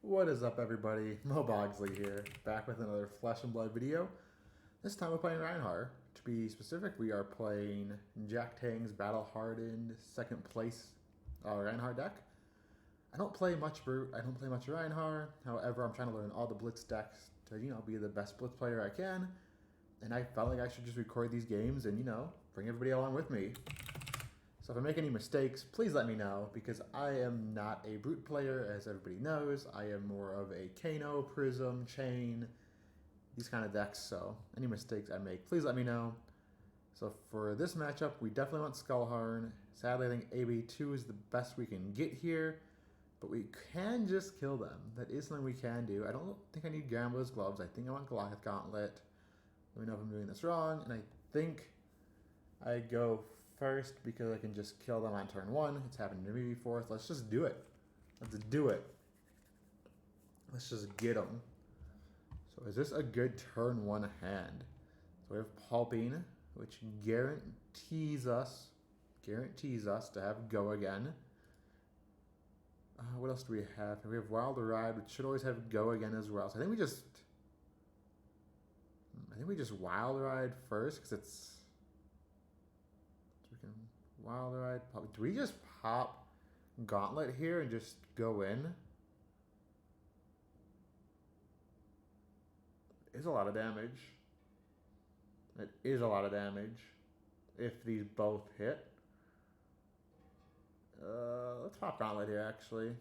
What is up, everybody? Mobogsly here, back with another Flesh and Blood video. This time we're playing Reinhardt. To be specific, we are playing Jack Tang's Battle Hardened second place Reinhardt deck. I don't play much Brute, I don't play much Reinhardt. However, I'm trying to learn all the Blitz decks to, be the best Blitz player I can. And I felt like I should just record these games and, bring everybody along with me. So if I make any mistakes, please let me know, because I am not a Brute player, as everybody knows. I am more of a Kano, Prism, Chain, these kind of decks, so any mistakes I make, please let me know. So for this matchup, we definitely want Skullhorn. Sadly, I think AB2 is the best we can get here, but we can just kill them. That is something we can do. I don't think I need Gambler's Gloves. I think I want Goliath Gauntlet. Let me know if I'm doing this wrong, and I think I go first because I can just kill them on turn one. It's happened to me before. So let's just do it. Let's do it. Let's just get them. So is this a good turn one hand? So we have Pulping, which guarantees us to have Go again. What else do we have? We have Wild Ride, which should always have Go again as well. So I think we just Wild Ride first, because it's... We can Wild Ride. Do we just pop Gauntlet here and just go in? It's a lot of damage. It is a lot of damage if these both hit. Let's pop Gauntlet here, actually.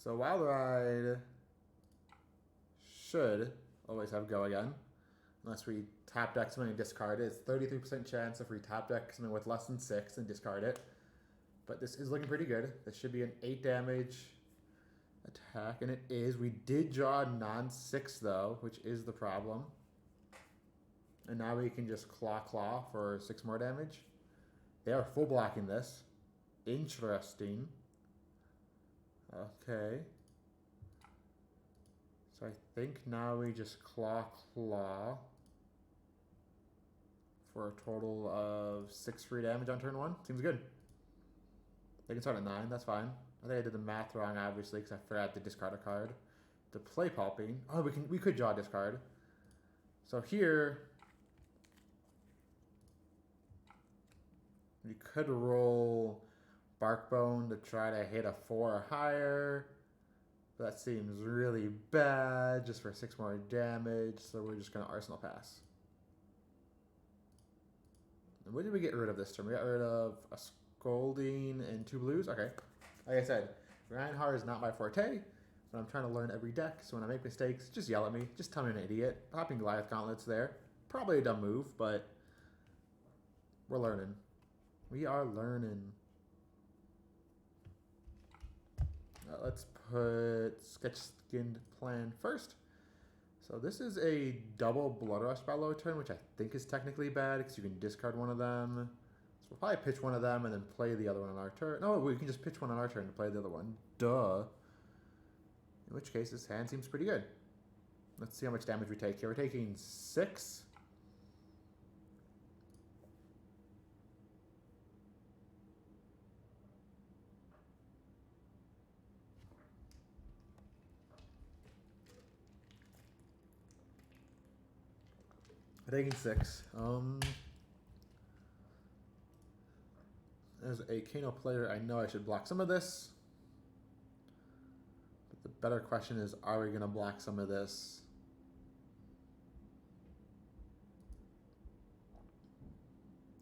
So Wild Ride should always have Go again, unless we top deck something and discard it. It's 33% chance if we top deck something with less than 6 and discard it. But this is looking pretty good. This should be an 8 damage attack, and it is. We did draw non-6 though, which is the problem. And now we can just Claw for 6 more damage. They are full blocking this. Interesting. Okay. So I think now we just Claw for a total of 6 free damage on turn 1. Seems good. They can start at 9, that's fine. I think I did the math wrong, obviously, because I forgot to discard a card. To play Pulping. Oh, we could draw a discard. So here, we could roll Barkbone to try to hit a 4 or higher. That seems really bad, just for 6 more damage, so we're just going to Arsenal Pass. And what did we get rid of this turn? We got rid of a Scolding and 2 blues? Okay. Like I said, Reinhardt is not my forte, but I'm trying to learn every deck, so when I make mistakes, just yell at me. Just tell me I'm an idiot. Popping Goliath Gauntlets there. Probably a dumb move, but we're learning. We are learning. Let's put Sketch Skinned Plan first. So this is a double Blood Rush by low turn, which I think is technically bad because you can discard one of them. So we'll probably pitch one of them and then play the other one on our turn. No, we can just pitch one on our turn and play the other one. Duh. In which case, this hand seems pretty good. Let's see how much damage we take here. We're taking 6. Taking 6. As a Kano player, I know I should block some of this. But the better question is, are we going to block some of this?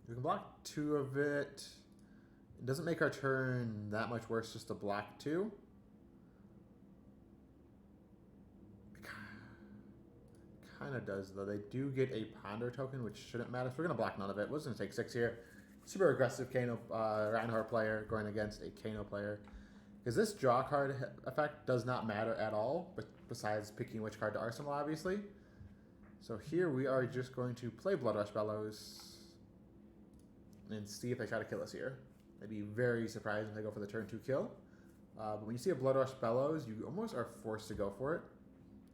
We can block 2 of it. It doesn't make our turn that much worse just to block 2. Kind of does, though. They do get a Ponder token, which shouldn't matter. So we're going to block none of it. We're just going to take 6 here. Super aggressive Kano Reinhardt player going against a Kano player. Because this draw card effect does not matter at all, but besides picking which card to Arsenal, obviously. So here we are just going to play Blood Rush Bellows and see if they try to kill us here. I'd be very surprised if they go for the turn 2 kill. But when you see a Blood Rush Bellows, you almost are forced to go for it.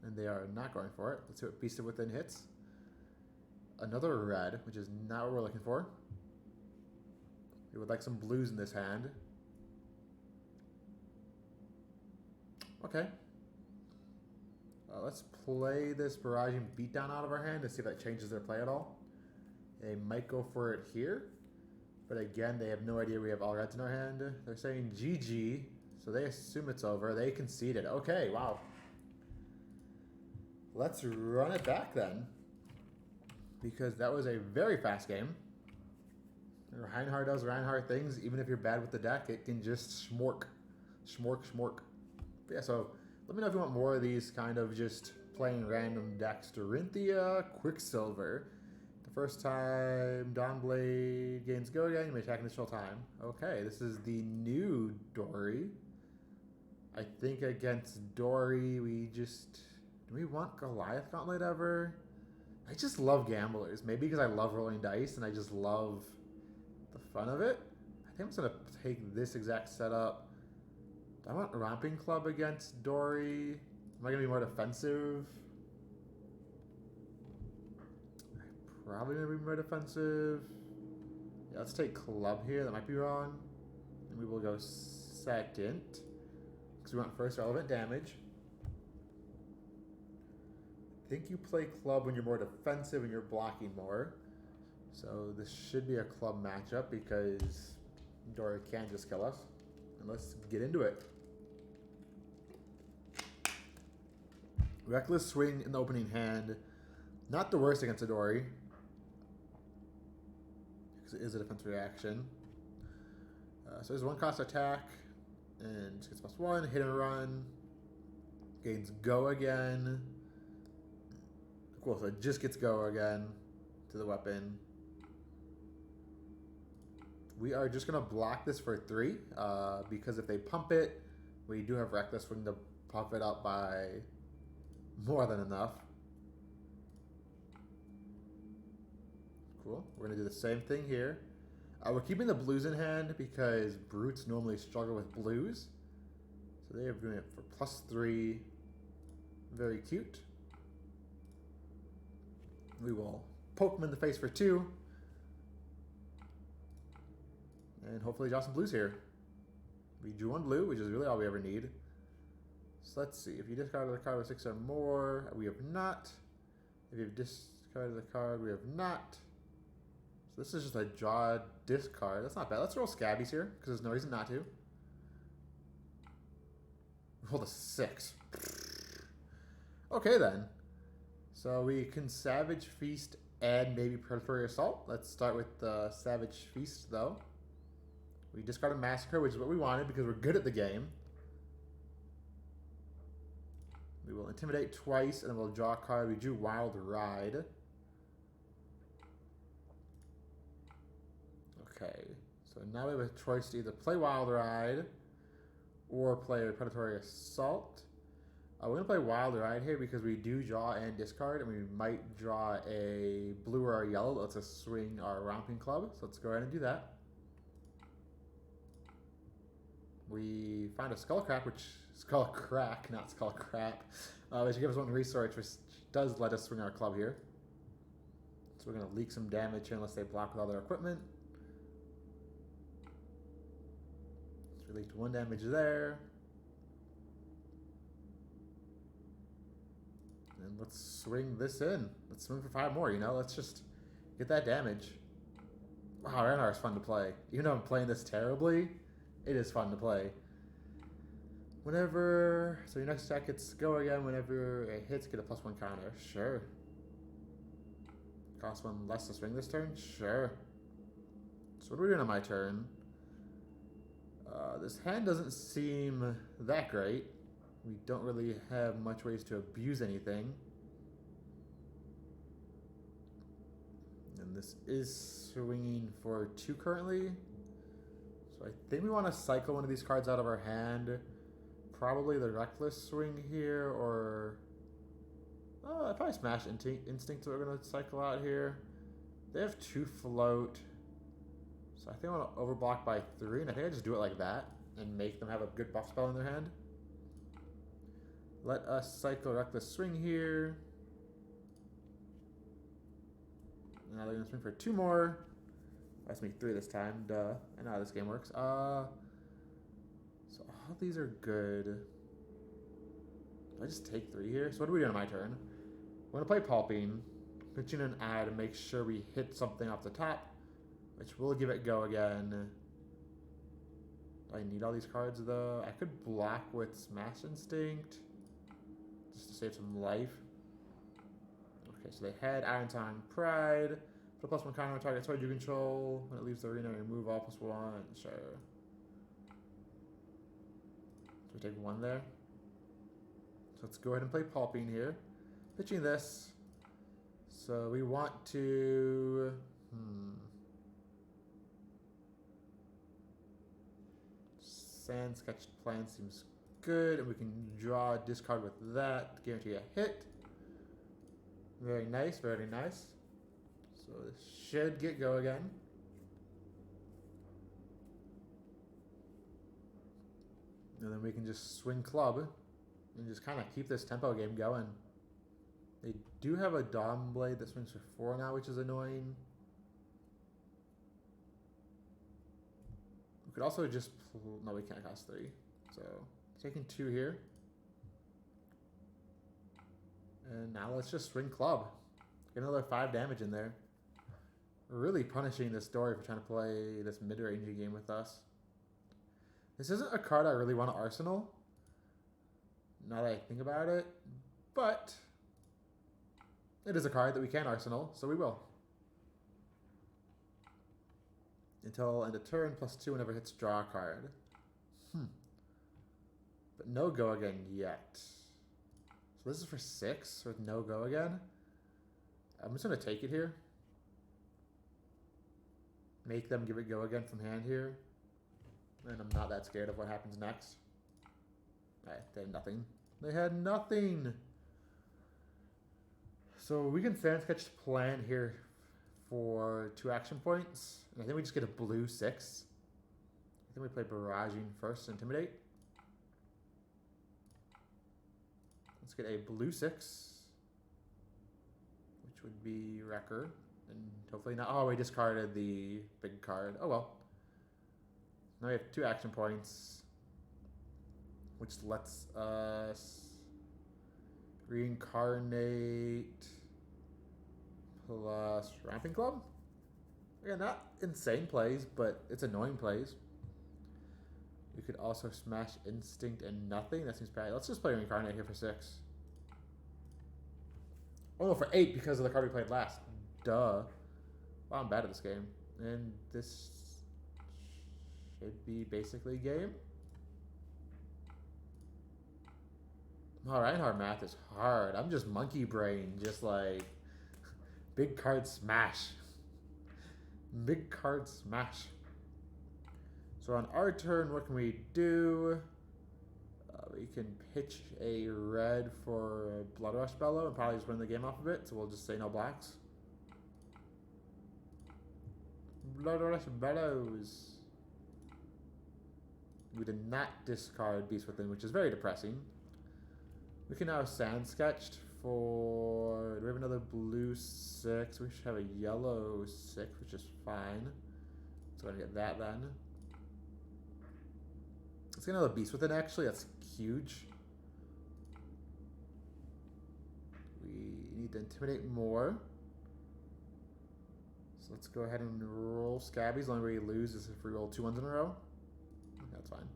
And they are not going for it. Let's see what Beast of Within hits. Another red, which is not what we're looking for. We would like some blues in this hand. Okay. Let's play this Barraging Beatdown out of our hand to see if that changes their play at all. They might go for it here. But again, they have no idea we have all reds in our hand. They're saying GG, so they assume it's over. They conceded. Okay, wow. Let's run it back then. Because that was a very fast game. Reinhardt does Reinhardt things. Even if you're bad with the deck, it can just schmork. Schmork, schmork. But yeah, so let me know if you want more of these kind of just playing random decks. Dorinthia, Quicksilver. The first time Dawnblade gains go again, you may attack initial time. Okay, this is the new Dory. I think against Dory, we just... Do we want Goliath Gauntlet ever? I just love gamblers. Maybe because I love rolling dice and I just love the fun of it. I think I'm just going to take this exact setup. Do I want Romping Club against Dory? Am I going to be more defensive? Probably going to be more defensive. Yeah, let's take Club here. That might be wrong. And we will go second. Because we want first relevant damage. I think you play Club when you're more defensive and you're blocking more. So this should be a Club matchup because Dory can't just kill us. And let's get into it. Reckless Swing in the opening hand. Not the worst against a Dory. Because it is a defense reaction. So there's one cost attack. And gets +1. Hit and run. Gains go again. Cool, so it just gets go again to the weapon. We are just going to block this for 3 because if they pump it, we do have Reckless Swing to pump it up by more than enough. Cool. We're going to do the same thing here. We're keeping the blues in hand because brutes normally struggle with blues. So they are doing it for +3. Very cute. We will poke them in the face for 2. And hopefully draw some blues here. We drew 1 blue, which is really all we ever need. So let's see. If you discarded a card with 6 or more, we have not. If you've discarded a card, we have not. So this is just a draw discard. That's not bad. Let's roll Scabbies here, because there's no reason not to. Roll a 6. Okay then. So we can Savage Feast and maybe Predatory Assault. Let's start with the Savage Feast, though. We discarded Massacre, which is what we wanted because we're good at the game. We will Intimidate twice, and then we'll draw a card. We drew Wild Ride. Okay, so now we have a choice to either play Wild Ride or play Predatory Assault. We're going to play Wild Ride here because we do draw and discard, and we might draw a blue or a yellow that lets us swing our Romping Club. So let's go ahead and do that. We find a Skullcrack, Skullcrack, not Skullcrap, which gives us 1 resource, which does let us swing our club here. So we're going to leak some damage here unless they block with all their equipment. So we leaked 1 damage there. And let's swing this in. Let's swing for 5 more, you know? Let's just get that damage. Wow, Rhinar is fun to play. Even though I'm playing this terribly, it is fun to play. Whenever... So your next attack gets go again. Whenever it hits, get a +1 counter. Sure. Cost 1 less to swing this turn? Sure. So what are we doing on my turn? This hand doesn't seem that great. We don't really have much ways to abuse anything. And this is swinging for 2 currently. So I think we want to cycle one of these cards out of our hand. Probably the Reckless Swing here, or... I probably Smash Instinct we're going to cycle out here. They have 2 float. So I think I want to overblock by 3, and I think I just do it like that and make them have a good buff spell in their hand. Let us cycle Reckless Swing here. Now they're going to swing for 2 more. That's me 3 this time. Duh. I know how this game works. So all these are good. I just take 3 here. So what do we do on my turn? We're gonna play Pulping, pitching an eye to make sure we hit something off the top, which will give it go again. Do I need all these cards though? I could block with Smash Instinct just to save some life. Okay, so they had Iron Tongue Pride. Put a +1 counter on target sword you control. When it leaves the arena, remove all +1. Sure. So we take 1 there. So let's go ahead and play Pulping here. Pitching this. So we want to... Sand Sketched Plan seems good. And we can draw a discard with that to guarantee a hit. Very nice, very nice. So this should get go again. And then we can just swing club and just kind of keep this tempo game going. They do have a Dawn Blade that swings for 4 now, which is annoying. We could also just... No, we can't cost 3. So taking 2 here. And now let's just swing club. Get another 5 damage in there. Really punishing this Dory for trying to play this mid-rangey game with us. This isn't a card I really want to arsenal, now that I think about it, but it is a card that we can arsenal, so we will. Until end of turn, +2 whenever it hits draw a card. But no go again yet. So this is for 6 with no go again. I'm just going to take it here. Make them give it go again from hand here. And I'm not that scared of what happens next. Alright, they had nothing. They had nothing! So we can Sand Sketch Plan here for 2 action points. And I think we just get a blue 6. I think we play Barraging first, Intimidate. Let's get a blue 6. Which would be Wrecker. And hopefully not. Oh, we discarded the big card. Oh well. Now we have 2 action points, which lets us reincarnate plus Ramping Club. Again, not insane plays, but it's annoying plays. We could also Smash Instinct and nothing. That seems bad. Let's just play Reincarnate here for 6. Oh no, for 8 because of the card we played last. Duh. Wow, I'm bad at this game. And this should be basically game. Oh, Reinhardt math is hard. I'm just monkey brain, just like big card smash. Big card smash. So on our turn, what can we do? We can pitch a red for Blood Rush Bellow and probably just win the game off of it. So we'll just say no blacks. Blood Rush Bellows. We did not discard Beast Within, which is very depressing. We can now have Sand Sketched for... Do we have another blue 6? We should have a yellow 6, which is fine. So I'm going to get that then. Let's get another Beast Within, actually. That's huge. We need to Intimidate more. So let's go ahead and roll Scabbies. The only way you lose is if we roll 2 ones in a row. That's fine.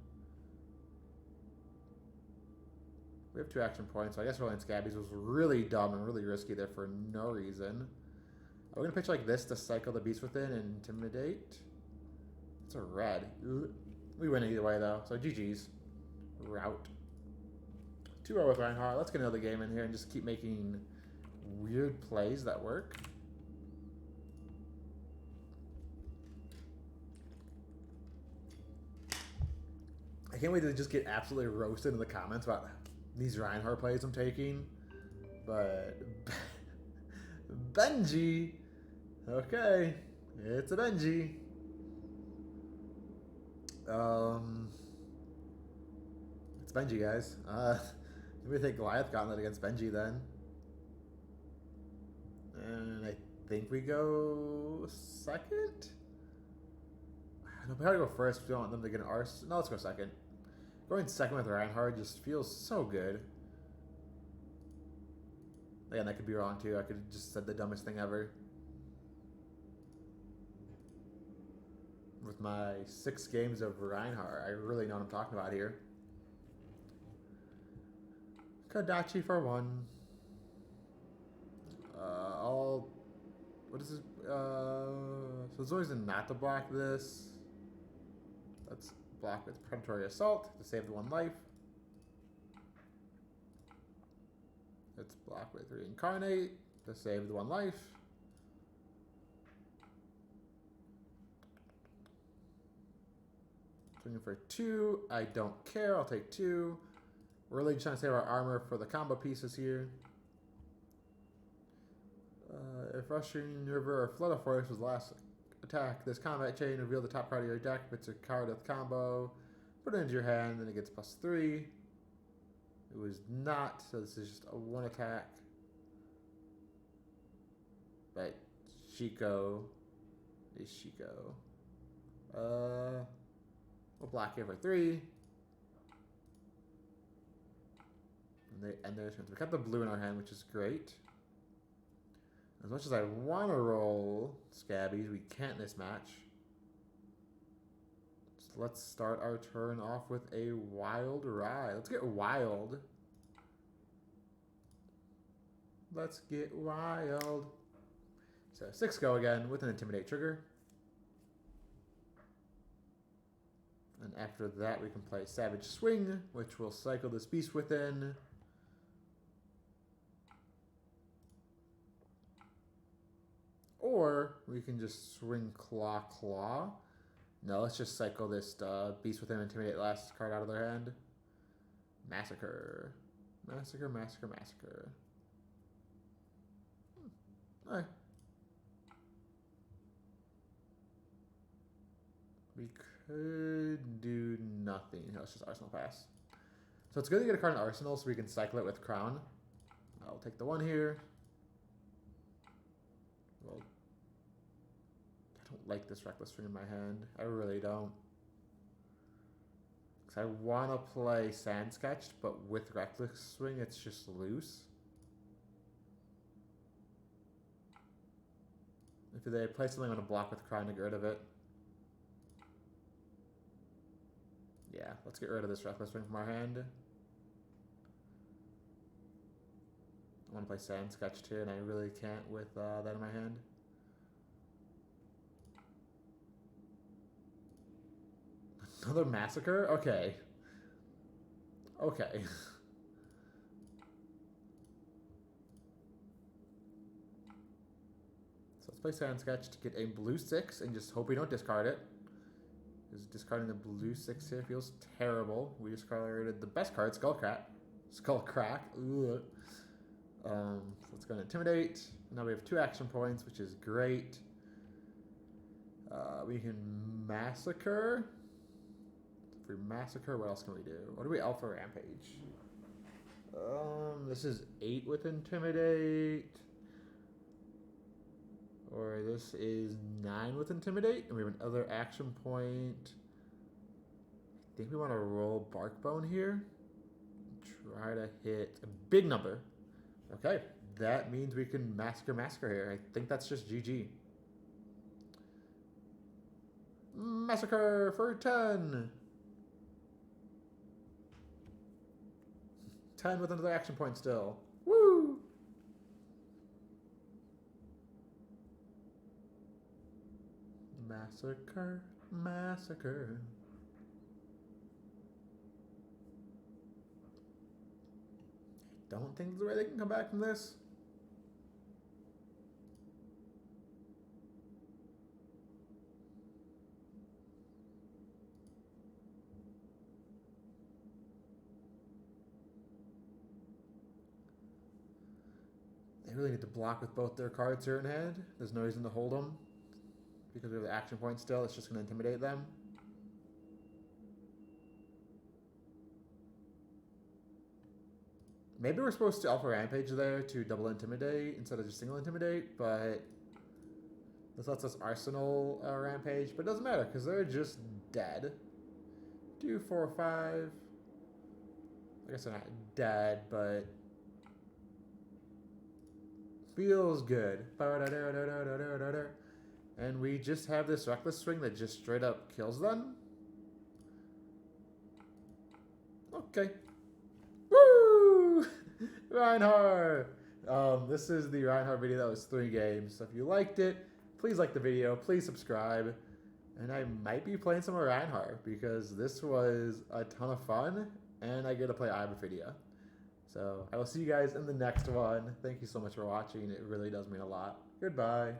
We have 2 action points, so I guess rolling Scabbies was really dumb and really risky there for no reason. We're going to pitch like this to cycle the Beast Within and Intimidate. It's a red. We win either way, though, so GG's. Route. 2-0 with Reinhardt. Let's get another game in here and just keep making weird plays that work. I can't wait to just get absolutely roasted in the comments about these Reinhardt plays I'm taking. But Benji. Okay. It's a Benji. It's Benji, guys. Maybe take Goliath Gauntlet against Benji then. And I think we go second? No, we gotta go first. We don't want them to get an arse. No, let's go second. Going second with Reinhardt just feels so good. Again, that could be wrong too. I could have just said the dumbest thing ever. With my 6 games of Reinhardt, I really know what I'm talking about here. Kadachi for 1. What is this? So there's always a not to block this. Let's block with Predatory Assault to save the 1 life. Let's block with Reincarnate to save the 1 life. Swinging for 2. I don't care. I'll take 2. We're really trying to save our armor for the combo pieces here. If Rushing River or Flood of Forest was the last attack, this combat chain reveal the top card of your deck. If it's a card with combo, put it into your hand, and it gets +3. It was not, so this is just a 1 attack. But Shiko is Shiko. We'll block here for 3. And they end their turns. We got the blue in our hand, which is great. As much as I want to roll Scabbies, we can't this match. So let's start our turn off with a Wild Ride. Let's get wild. Let's get wild. So 6 go again with an Intimidate trigger. And after that, we can play Savage Swing, which will cycle this Beast Within. Or we can just swing Claw Claw. No, let's just cycle this Beast Within, Intimidate last card out of their hand. Massacre. Massacre, Massacre, Massacre. Alright. We could do nothing. No, it's just Arsenal Pass. So it's good to get a card in Arsenal so we can cycle it with Crown. I'll take the 1 here. Well, I don't like this Reckless Swing in my hand. I really don't. Because I want to play Sand Sketched, but with Reckless Swing, it's just loose. If they play something, I'm going to block with Crown to get rid of it. Yeah, let's get rid of this Reckless Swing from our hand. I want to play Sand Sketch too, and I really can't with that in my hand. Another Massacre? Okay. Okay. So let's play Sand Sketch to get a blue 6 and just hope we don't discard it. Because discarding the blue 6 here feels terrible. We discarded the best card, Skullcrack. Skullcrack. Ugh. So let's go and Intimidate. Now we have 2 action points, which is great. We can Massacre. If we Massacre, what else can we do? What do we Alpha Rampage? This is 8 with Intimidate. Or this is 9 with Intimidate. And we have another action point. I think we want to roll Barkbone here. Try to hit a big number. Okay, that means we can Massacre here. I think that's just GG. Massacre for 10. 10 with another action point still. Woo! Massacre, Massacre. Don't think there's a way they can come back from this. They really need to block with both their cards here in hand. There's no reason to hold them. Because we have the action point still, it's just going to intimidate them. Maybe we're supposed to Alpha Rampage there to double Intimidate instead of just single Intimidate, but This lets us Arsenal Rampage, but it doesn't matter because they're just dead. 2, 4, 5. I guess they're not dead, but feels good. And we just have this Reckless Swing that just straight up kills them. Okay. Woo! Reinhardt! This is the Reinhardt video. That was 3 games. So if you liked it, please like the video. Please subscribe. And I might be playing some more Reinhardt because this was a ton of fun. And I get to play Ibophidia. So I will see you guys in the next one. Thank you so much for watching. It really does mean a lot. Goodbye.